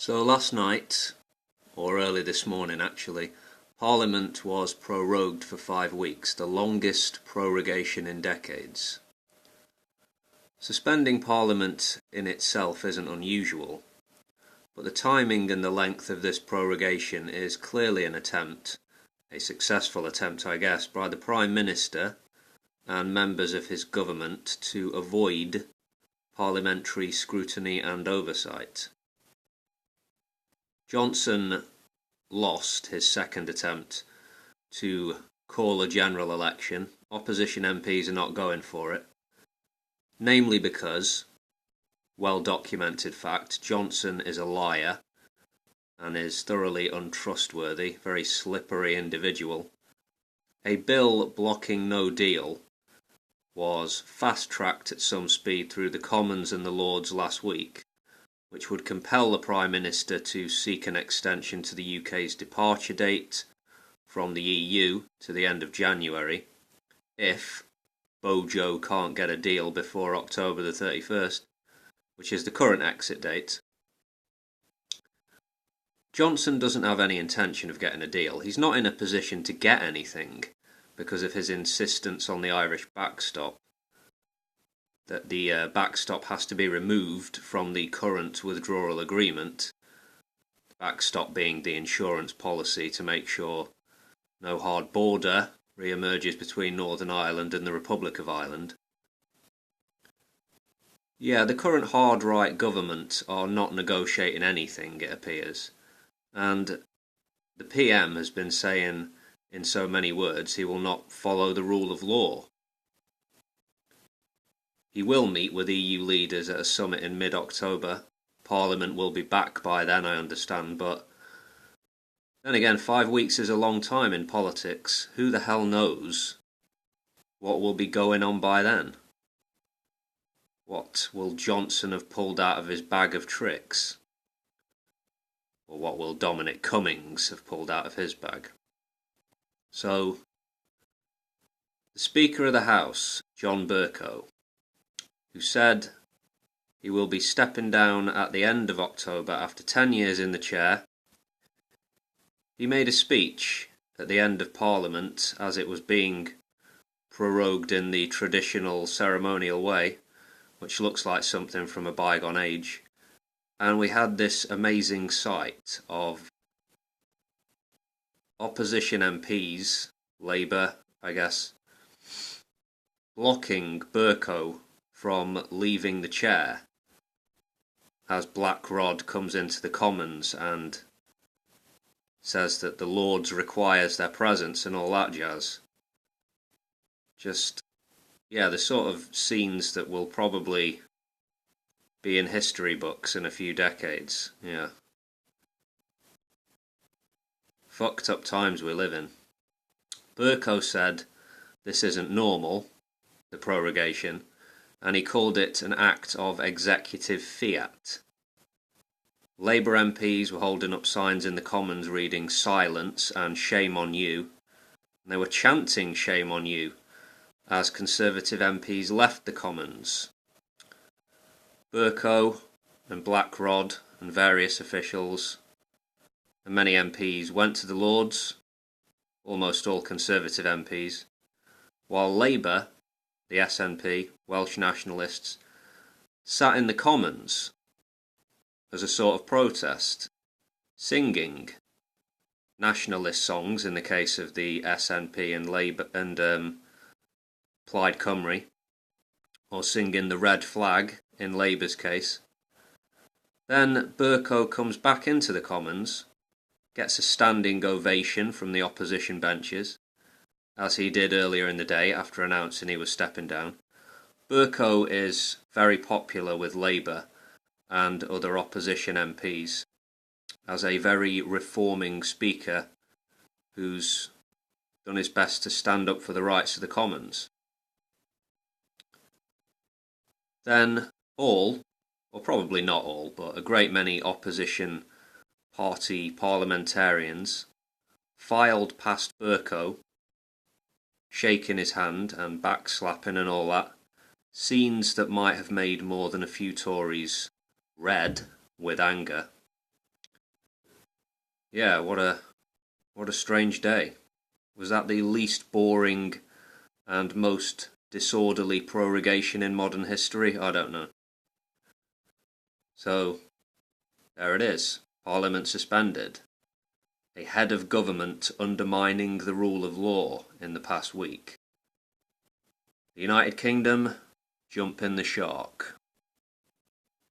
So last night, or early this morning actually, Parliament was prorogued for 5 weeks, the longest prorogation in decades. Suspending Parliament in itself isn't unusual, but the timing and the length of this prorogation is clearly an attempt, a successful attempt I guess, by the Prime Minister and members of his government to avoid parliamentary scrutiny and oversight. Johnson lost his second attempt to call a general election. Opposition MPs are not going for it, namely because, well-documented fact, Johnson is a liar and is thoroughly untrustworthy, very slippery individual. A bill blocking no deal was fast-tracked at some speed through the Commons and the Lords last week, which would compel the Prime Minister to seek an extension to the UK's departure date from the EU to the end of January, if Bojo can't get a deal before October the 31st, which is the current exit date. Johnson doesn't have any intention of getting a deal. He's not in a position to get anything because of his insistence on the Irish backstop, that the backstop has to be removed from the current withdrawal agreement, the backstop being the insurance policy to make sure no hard border re-emerges between Northern Ireland and the Republic of Ireland. Yeah, the current hard-right government are not negotiating anything, it appears, and the PM has been saying in so many words he will not follow the rule of law. He will meet with EU leaders at a summit in mid-October. Parliament will be back by then, I understand, but then again, 5 weeks is a long time in politics. Who the hell knows what will be going on by then? What will Johnson have pulled out of his bag of tricks? Or what will Dominic Cummings have pulled out of his bag? So, the Speaker of the House, John Bercow, who said he will be stepping down at the end of October after 10 years in the chair, he made a speech at the end of Parliament as it was being prorogued in the traditional ceremonial way, which looks like something from a bygone age, and we had this amazing sight of opposition MPs, Labour, I guess, blocking Bercow from leaving the chair as Black Rod comes into the Commons and says that the Lords requires their presence and all that jazz. Just, yeah, the sort of scenes that will probably be in history books in a few decades, yeah. Fucked up times we live in. Bercow said this isn't normal, the prorogation, and he called it an act of executive fiat. Labour MPs were holding up signs in the Commons reading "Silence" and "Shame on you", and they were chanting "Shame on you" as Conservative MPs left the Commons. Bercow and Black Rod and various officials and many MPs went to the Lords, almost all Conservative MPs, while Labour, the SNP, Welsh nationalists, sat in the Commons as a sort of protest, singing nationalist songs in the case of the SNP and Labour and Plaid Cymru, or singing the red flag in Labour's case. Then Bercow comes back into the Commons, gets a standing ovation from the opposition benches, as he did earlier in the day after announcing he was stepping down. Bercow is very popular with Labour and other opposition MPs as a very reforming speaker who's done his best to stand up for the rights of the Commons. Then all, or probably not all, but a great many opposition party parliamentarians filed past Bercow, shaking his hand and backslapping and all that, scenes that might have made more than a few Tories red with anger. Yeah, what a strange day. Was that the least boring and most disorderly prorogation in modern history? I don't know. So, there it is. Parliament suspended. A head of government undermining the rule of law in the past week. The United Kingdom, jump in the shark.